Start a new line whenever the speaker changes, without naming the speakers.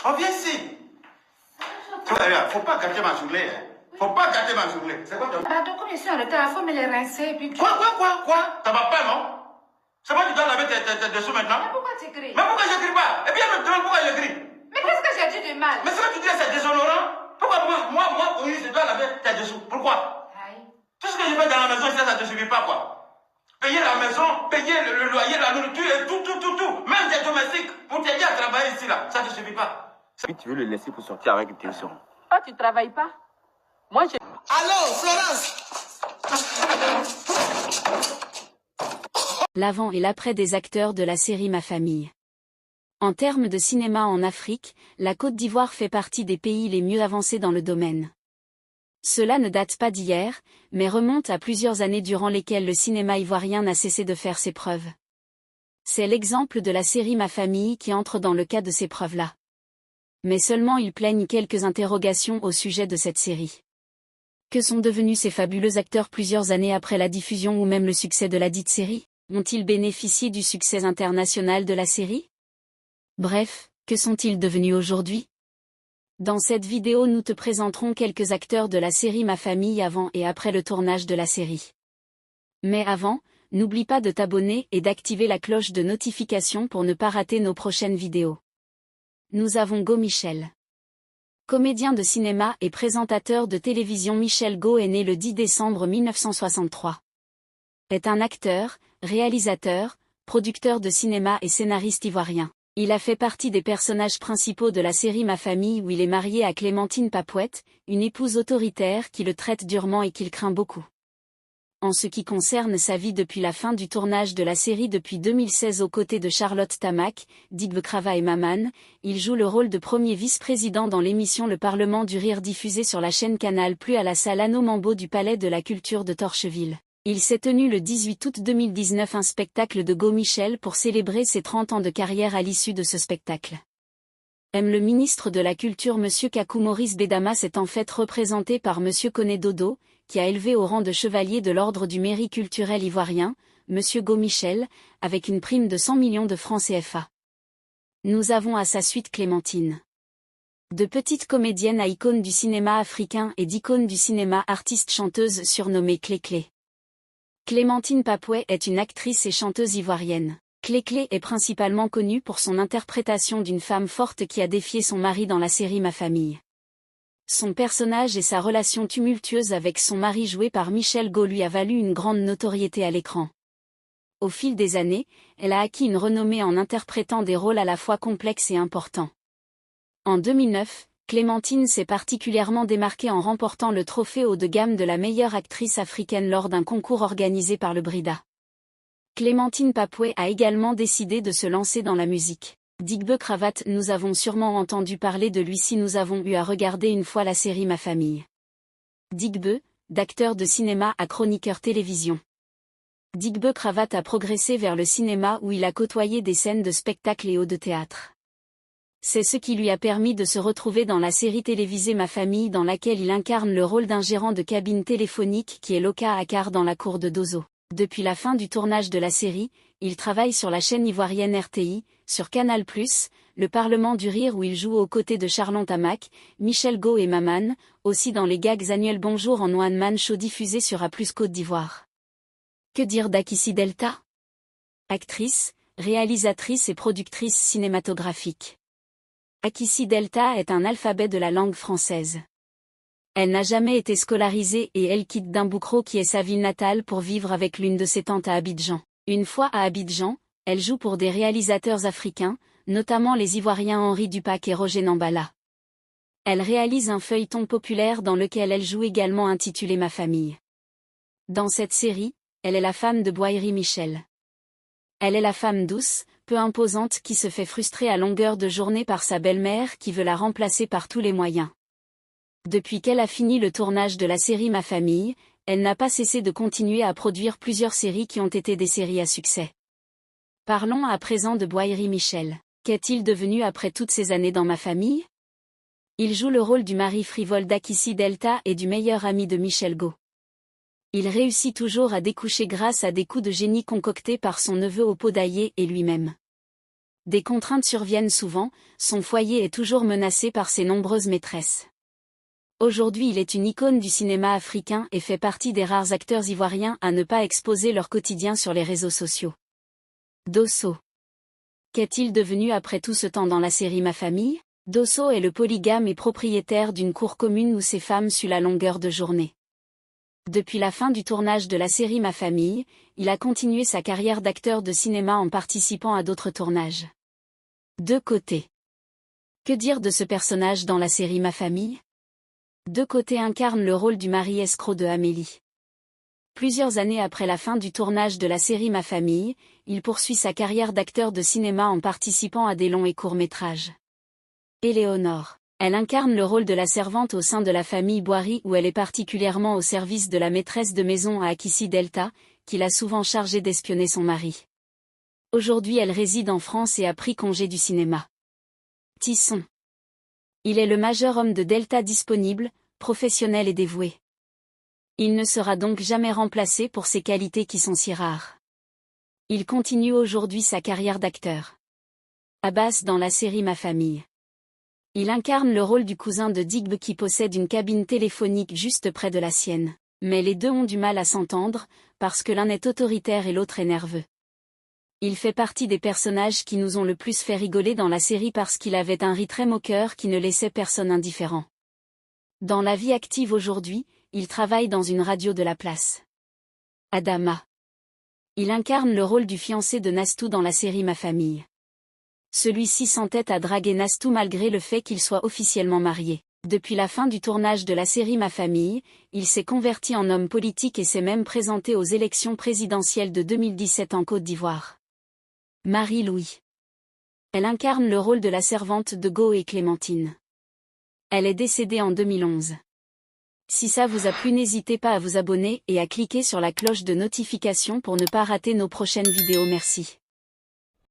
On vient ici. Faut pas gâter ma journée. Faut pas gâter ma journée. C'est quoi ton...
Pardon, comme je suis en retard, il faut me les rincer et puis...
Quoi? Ça va pas, non? C'est moi qui dois laver tes dessous maintenant?
Mais pourquoi tu cries?
Mais pourquoi je crie pas? Et puis elle me demande pourquoi je crie.
Mais qu'est-ce que j'ai dit de mal?
Mais ce que tu dis, c'est déshonorant. Pourquoi moi, oui, je dois laver tes dessous? Pourquoi?
Aïe.
Tout ce que je fais dans la maison, ça ne te suffit pas, quoi. Payer la maison, payer le loyer, la nourriture et tout. Même tes domestiques, pour t'aider à travailler ici, là, ça ne te suffit pas. Oui, tu veux le laisser pour sortir avec tes sons.
Toi, tu travailles pas? Moi, je...
Allô, Florence?
L'avant et l'après des acteurs de la série Ma Famille. En termes de cinéma en Afrique, la Côte d'Ivoire fait partie des pays les mieux avancés dans le domaine. Cela ne date pas d'hier, mais remonte à plusieurs années durant lesquelles le cinéma ivoirien n'a cessé de faire ses preuves. C'est l'exemple de la série Ma Famille qui entre dans le cas de ces preuves-là. Mais seulement il plaigne quelques interrogations au sujet de cette série. Que sont devenus ces fabuleux acteurs plusieurs années après la diffusion ou même le succès de la dite série? Ont-ils bénéficié du succès international de la série? Bref, que sont-ils devenus aujourd'hui? Dans cette vidéo nous te présenterons quelques acteurs de la série Ma Famille avant et après le tournage de la série. Mais avant, n'oublie pas de t'abonner et d'activer la cloche de notification pour ne pas rater nos prochaines vidéos. Nous avons Go Michel. Comédien de cinéma et présentateur de télévision, Michel Go est né le 10 décembre 1963. Est un acteur, réalisateur, producteur de cinéma et scénariste ivoirien. Il a fait partie des personnages principaux de la série Ma Famille où il est marié à Clémentine Papouette, une épouse autoritaire qui le traite durement et qu'il craint beaucoup. En ce qui concerne sa vie depuis la fin du tournage de la série depuis 2016 aux côtés de Charlotte Tamac, Digbe Crava et Maman, il joue le rôle de premier vice-président dans l'émission Le Parlement du Rire diffusée sur la chaîne Canal+ à la salle Anneau Mambo du Palais de la Culture de Torcheville. Il s'est tenu le 18 août 2019 un spectacle de Go Michel pour célébrer ses 30 ans de carrière à l'issue de ce spectacle. Le ministre de la Culture Monsieur Kakou Maurice Bédamas est en fait représenté par Monsieur Koné Dodo, qui a élevé au rang de chevalier de l'ordre du mérite culturel ivoirien, Monsieur Go Michel, avec une prime de 100 millions de francs CFA. Nous avons à sa suite Clémentine. De petite comédienne à icône du cinéma africain et d'icône du cinéma artiste-chanteuse surnommée Clé-Clé. Clémentine Papouet est une actrice et chanteuse ivoirienne. Clé-Clé est principalement connue pour son interprétation d'une femme forte qui a défié son mari dans la série Ma Famille. Son personnage et sa relation tumultueuse avec son mari joué par Michel Go lui a valu une grande notoriété à l'écran. Au fil des années, elle a acquis une renommée en interprétant des rôles à la fois complexes et importants. En 2009, Clémentine s'est particulièrement démarquée en remportant le trophée haut de gamme de la meilleure actrice africaine lors d'un concours organisé par le Brida. Clémentine Papouet a également décidé de se lancer dans la musique. Digbe Cravate, nous avons sûrement entendu parler de lui si nous avons eu à regarder une fois la série Ma Famille. Digbe, d'acteur de cinéma à chroniqueur télévision. Digbe Cravate a progressé vers le cinéma où il a côtoyé des scènes de spectacle et de théâtre. C'est ce qui lui a permis de se retrouver dans la série télévisée Ma Famille dans laquelle il incarne le rôle d'un gérant de cabine téléphonique qui est Loka Akar dans la cour de Dozo. Depuis la fin du tournage de la série, il travaille sur la chaîne ivoirienne RTI, sur Canal+, le Parlement du Rire où il joue aux côtés de Charlotte Tamac, Michel Go et Maman, aussi dans les gags annuels Bonjour en One Man Show diffusé sur A+ Côte d'Ivoire. Que dire d'Akissi Delta? Actrice, réalisatrice et productrice cinématographique. Akissi Delta est un alphabet de la langue française. Elle n'a jamais été scolarisée et elle quitte Dimboukro qui est sa ville natale pour vivre avec l'une de ses tantes à Abidjan. Une fois à Abidjan, elle joue pour des réalisateurs africains, notamment les Ivoiriens Henri Dupac et Roger Nambala. Elle réalise un feuilleton populaire dans lequel elle joue également intitulé Ma Famille. Dans cette série, elle est la femme de Boiry Michel. Elle est la femme douce, peu imposante qui se fait frustrer à longueur de journée par sa belle-mère qui veut la remplacer par tous les moyens. Depuis qu'elle a fini le tournage de la série Ma Famille, elle n'a pas cessé de continuer à produire plusieurs séries qui ont été des séries à succès. Parlons à présent de Boiry Michel. Qu'est-il devenu après toutes ces années dans Ma Famille? Il joue le rôle du mari frivole d'Akissi Delta et du meilleur ami de Michel Go. Il réussit toujours à découcher grâce à des coups de génie concoctés par son neveu au podailler et lui-même. Des contraintes surviennent souvent, son foyer est toujours menacé par ses nombreuses maîtresses. Aujourd'hui il est une icône du cinéma africain et fait partie des rares acteurs ivoiriens à ne pas exposer leur quotidien sur les réseaux sociaux. Dosso. Qu'est-il devenu après tout ce temps dans la série Ma Famille? Dosso est le polygame et propriétaire d'une cour commune où ses femmes suent la longueur de journée. Depuis la fin du tournage de la série Ma Famille, il a continué sa carrière d'acteur de cinéma en participant à d'autres tournages. Deux Côtés. Que dire de ce personnage dans la série Ma Famille? Deux Côtés incarne le rôle du mari escroc de Amélie. Plusieurs années après la fin du tournage de la série Ma Famille, il poursuit sa carrière d'acteur de cinéma en participant à des longs et courts métrages. Éléonore. Elle incarne le rôle de la servante au sein de la famille Boiry où elle est particulièrement au service de la maîtresse de maison à Akissi Delta, qui l'a souvent chargée d'espionner son mari. Aujourd'hui elle réside en France et a pris congé du cinéma. Tisson. Il est le majeur homme de Delta disponible, professionnel et dévoué. Il ne sera donc jamais remplacé pour ses qualités qui sont si rares. Il continue aujourd'hui sa carrière d'acteur. Abbas dans la série Ma Famille. Il incarne le rôle du cousin de Digbe qui possède une cabine téléphonique juste près de la sienne. Mais les deux ont du mal à s'entendre, parce que l'un est autoritaire et l'autre est nerveux. Il fait partie des personnages qui nous ont le plus fait rigoler dans la série parce qu'il avait un riz très moqueur qui ne laissait personne indifférent. Dans la vie active aujourd'hui, il travaille dans une radio de la place. Adama. Il incarne le rôle du fiancé de Nastou dans la série Ma Famille. Celui-ci s'entête à draguer Nastou malgré le fait qu'il soit officiellement marié. Depuis la fin du tournage de la série Ma Famille, il s'est converti en homme politique et s'est même présenté aux élections présidentielles de 2017 en Côte d'Ivoire. Marie-Louis. Elle incarne le rôle de la servante de Go et Clémentine. Elle est décédée en 2011. Si ça vous a plu, n'hésitez pas à vous abonner et à cliquer sur la cloche de notification pour ne pas rater nos prochaines vidéos. Merci.